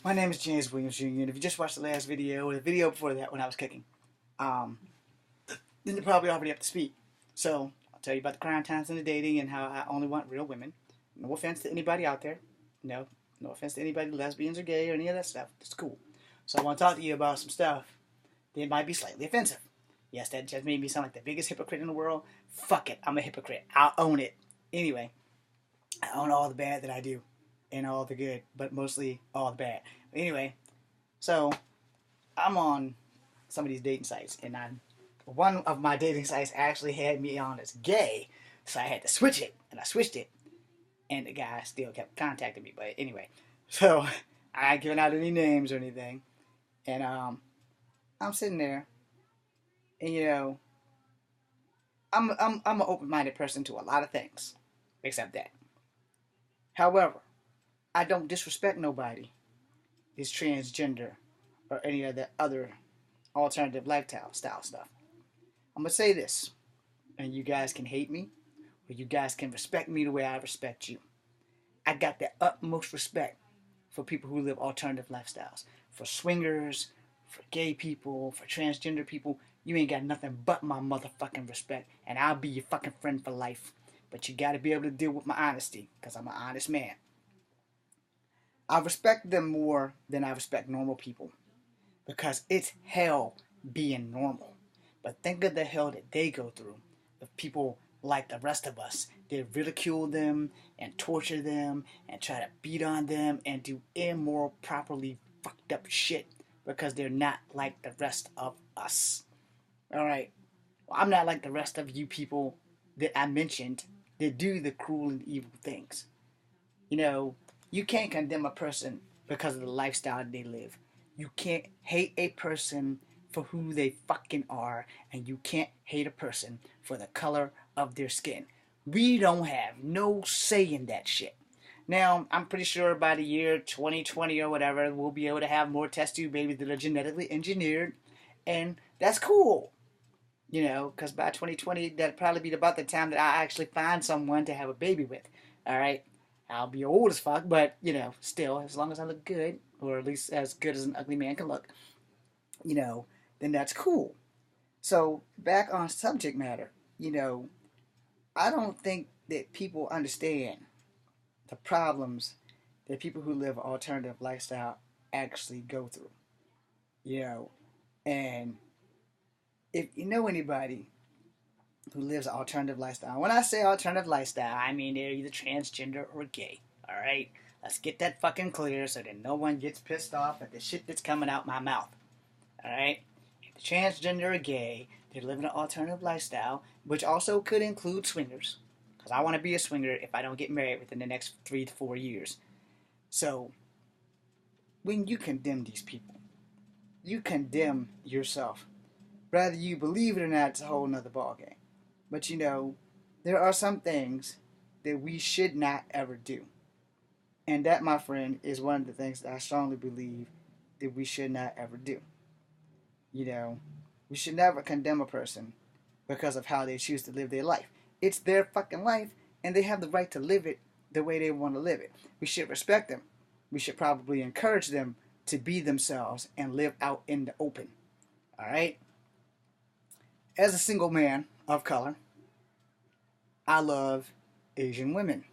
My name is James Williams Jr. And if you just watched the last video or the video before that when I was cooking, um, then you're probably already up to speed. So I'll tell you about the crime times and the dating and how I only want real women. No offense to anybody out there. No offense to anybody, lesbians or gay or any of that stuff. It's cool. So I want to talk to you about some stuff that might be slightly offensive. Yes, that just made me sound like the biggest hypocrite in the world. Fuck it, I'm a hypocrite. I'll own it. Anyway, I own all the bad that I do and all the good, but mostly all the bad. Anyway, so I'm on some of these dating sites, and one of my dating sites actually had me on as gay, so I had to switch it, and I switched it, and the guy still kept contacting me. But anyway, so I ain't giving out any names or anything, and I'm sitting there, and I'm an open-minded person to a lot of things, except that. However, I don't disrespect nobody is transgender or any of the other alternative lifestyle stuff. I'm gonna say this, and you guys can hate me, or you guys can respect me the way I respect you. I got the utmost respect for people who live alternative lifestyles, for swingers, for gay people, for transgender people. You ain't got nothing but my motherfucking respect, and I'll be your fucking friend for life. But you gotta be able to deal with my honesty, because I'm an honest man. I respect them more than I respect normal people because it's hell being normal. But think of the hell that they go through with people like the rest of us. They ridicule them and torture them and try to beat on them and do immoral, properly fucked up shit because they're not like the rest of us. Alright? Well, I'm not like the rest of you people that I mentioned that do the cruel and evil things. You can't condemn a person because of the lifestyle they live. You can't hate a person for who they fucking are, and you can't hate a person for the color of their skin. We don't have no say in that shit. Now, I'm pretty sure by the year 2020 or whatever, we'll be able to have more test tube babies that are genetically engineered, and that's cool. Because by 2020, that'll probably be about the time that I actually find someone to have a baby with. Alright? I'll be old as fuck, but, still, as long as I look good, or at least as good as an ugly man can look, then that's cool. So, back on subject matter, I don't think that people understand the problems that people who live an alternative lifestyle actually go through. And if you know anybody who lives an alternative lifestyle. When I say alternative lifestyle, I mean they're either transgender or gay. Alright? Let's get that fucking clear so that no one gets pissed off at the shit that's coming out my mouth. Alright? If the transgender or gay, they're living an alternative lifestyle, which also could include swingers. Because I want to be a swinger if I don't get married within the next 3 to 4 years. So, when you condemn these people, you condemn yourself. Whether you believe it or not, it's a whole nother ballgame. But there are some things that we should not ever do. And that, my friend, is one of the things that I strongly believe that we should not ever do. We should never condemn a person because of how they choose to live their life. It's their fucking life, and they have the right to live it the way they want to live it. We should respect them. We should probably encourage them to be themselves and live out in the open. Alright? As a single man of color, I love Asian women.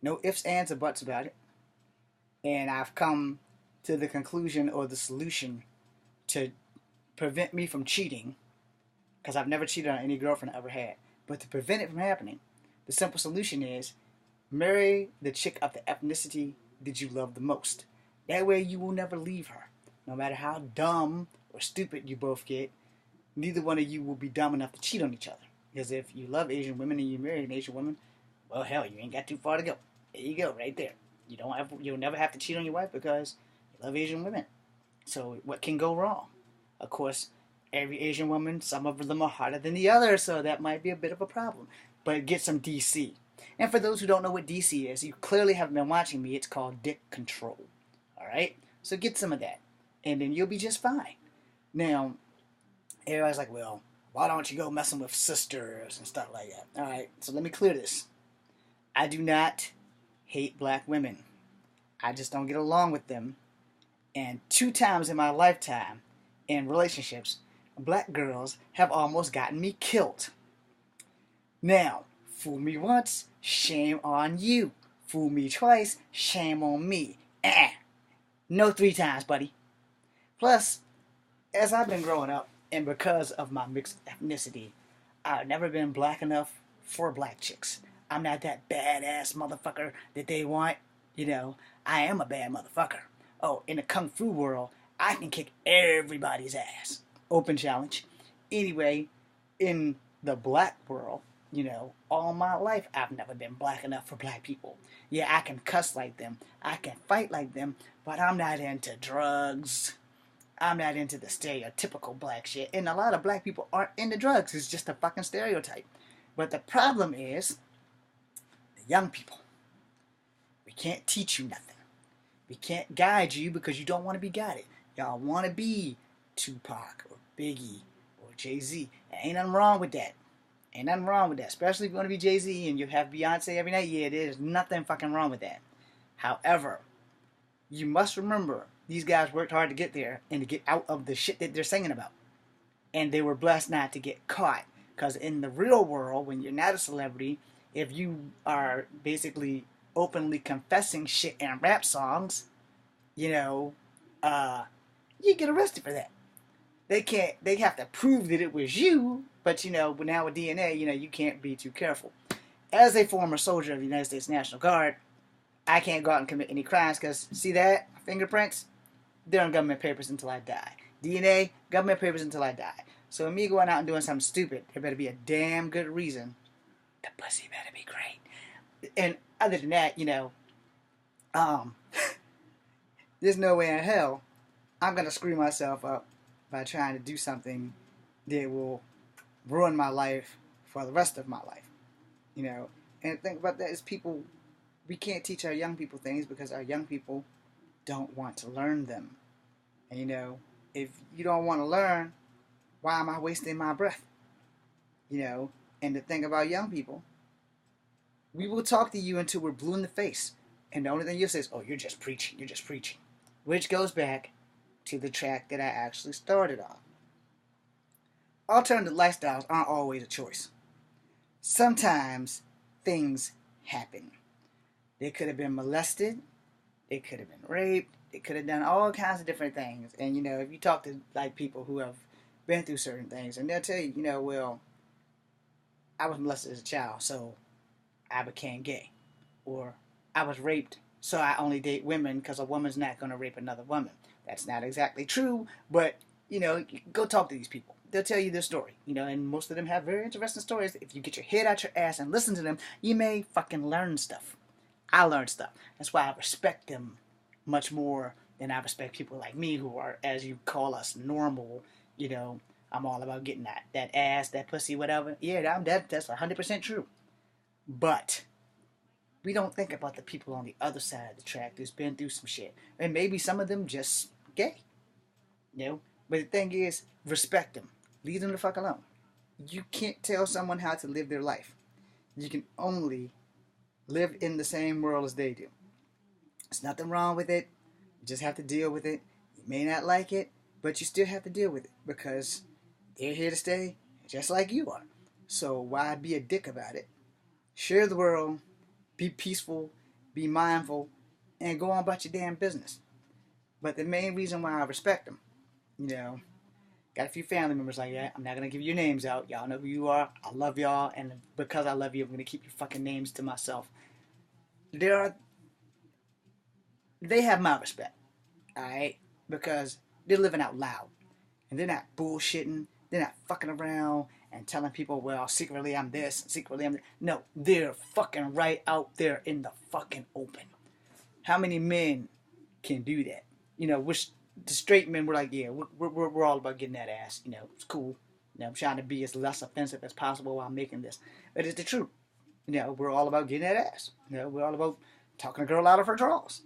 No ifs, ands, or buts about it. And I've come to the conclusion or the solution to prevent me from cheating, because I've never cheated on any girlfriend I ever had. But to prevent it from happening, the simple solution is marry the chick of the ethnicity that you love the most. That way you will never leave her. No matter how dumb or stupid you both get, neither one of you will be dumb enough to cheat on each other. Because if you love Asian women and you marry an Asian woman, well, hell, you ain't got too far to go. There you go, right there. You'll never have to cheat on your wife because you love Asian women. So what can go wrong? Of course, every Asian woman, some of them are harder than the other, so that might be a bit of a problem. But get some DC. And for those who don't know what DC is, you clearly haven't been watching me. It's called dick control. Alright? So get some of that. And then you'll be just fine. Now, everybody's like, well, why don't you go messing with sisters and stuff like that? Alright, so let me clear this. I do not hate black women. I just don't get along with them And 2 times in my lifetime in relationships, black girls have almost gotten me killed. Now, fool me once, shame on you. Fool me twice, shame on me. No 3 times, buddy. Plus, as I've been growing up, and because of my mixed ethnicity, I've never been black enough for black chicks. I'm not that badass motherfucker that they want. You know, I am a bad motherfucker. Oh, in the kung fu world, I can kick everybody's ass. Open challenge. Anyway, in the black world, all my life I've never been black enough for black people. Yeah, I can cuss like them. I can fight like them, but I'm not into drugs. I'm not into the stereotypical black shit. And a lot of black people aren't into drugs. It's just a fucking stereotype. But the problem is, the young people. We can't teach you nothing. We can't guide you because you don't want to be guided. Y'all want to be Tupac or Biggie or Jay-Z. Ain't nothing wrong with that. Ain't nothing wrong with that. Especially if you want to be Jay-Z and you have Beyonce every night. Yeah, there's nothing fucking wrong with that. However, you must remember, these guys worked hard to get there and to get out of the shit that they're singing about. And they were blessed not to get caught. Because in the real world, when you're not a celebrity, if you are basically openly confessing shit in rap songs, you get arrested for that. They have to prove that it was you, but now with DNA, you can't be too careful. As a former soldier of the United States National Guard, I can't go out and commit any crimes because, see that? Fingerprints? They're on government papers until I die. DNA? Government papers until I die. So me going out and doing something stupid, there better be a damn good reason. The pussy better be great. And other than that, there's no way in hell I'm going to screw myself up by trying to do something that will ruin my life for the rest of my life. And the thing about that is we can't teach our young people things because our young people don't want to learn them. And if you don't want to learn, why am I wasting my breath? And the thing about young people, we will talk to you until we're blue in the face. And the only thing you'll say is, oh, you're just preaching. Which goes back to the track that I actually started on. Alternative lifestyles aren't always a choice. Sometimes things happen. They could have been molested. They could have been raped. They could have done all kinds of different things. And, if you talk to, people who have been through certain things, and they'll tell you, well, I was molested as a child, so I became gay. Or I was raped, so I only date women because a woman's not going to rape another woman. That's not exactly true, but, go talk to these people. They'll tell you their story, and most of them have very interesting stories. If you get your head out your ass and listen to them, you may fucking learn stuff. I learned stuff. That's why I respect them much more than I respect people like me who are, as you call us, normal. I'm all about getting that ass, that pussy, whatever. Yeah, that's 100% true. But we don't think about the people on the other side of the track that's been through some shit. And maybe some of them just gay. But the thing is, respect them. Leave them the fuck alone. You can't tell someone how to live their life. You can only live in the same world as they do. There's nothing wrong with it. You just have to deal with it. You may not like it, but you still have to deal with it because they're here to stay just like you are. So why be a dick about it? Share the world, be peaceful, be mindful, and go on about your damn business. But the main reason why I respect them, got a few family members like that. I'm not going to give your names out. Y'all know who you are. I love y'all, and because I love you, I'm going to keep your fucking names to myself. They have my respect, alright? Because they're living out loud. And they're not bullshitting. They're not fucking around and telling people, well, secretly I'm this, secretly I'm that. No, they're fucking right out there in the fucking open. How many men can do that? Which the straight men were like, yeah, we're all about getting that ass. It's cool. I'm trying to be as less offensive as possible while making this. But it's the truth. We're all about getting that ass. We're all about talking a girl out of her drawers.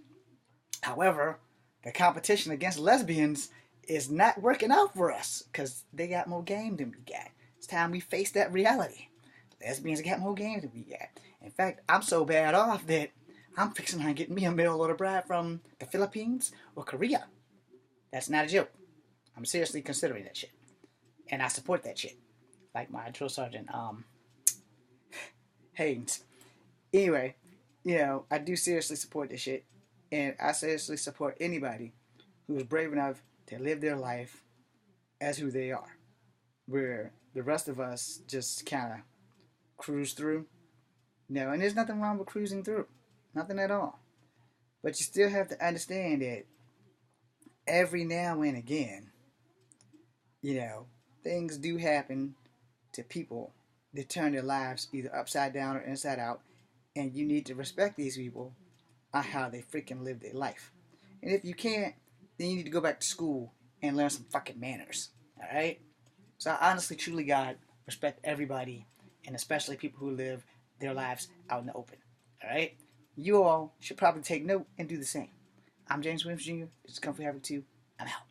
However, the competition against lesbians is not working out for us because they got more game than we got. It's time we face that reality. Lesbians got more game than we got. In fact, I'm so bad off that I'm fixing on getting me a mail order bride from the Philippines or Korea. That's not a joke. I'm seriously considering that shit. And I support that shit. Like my drill sergeant, Haynes. Anyway, I do seriously support this shit. And I seriously support anybody who is brave enough to live their life as who they are. Where the rest of us just kind of cruise through. And there's nothing wrong with cruising through. Nothing at all. But you still have to understand that every now and again, things do happen to people that turn their lives either upside down or inside out. And you need to respect these people on how they freaking live their life. And if you can't, then you need to go back to school and learn some fucking manners. Alright? So I honestly, truly, God, respect everybody, and especially people who live their lives out in the open. Alright? You all should probably take note and do the same. I'm James Williams Jr. This is Comfy Habit 2. I'm out.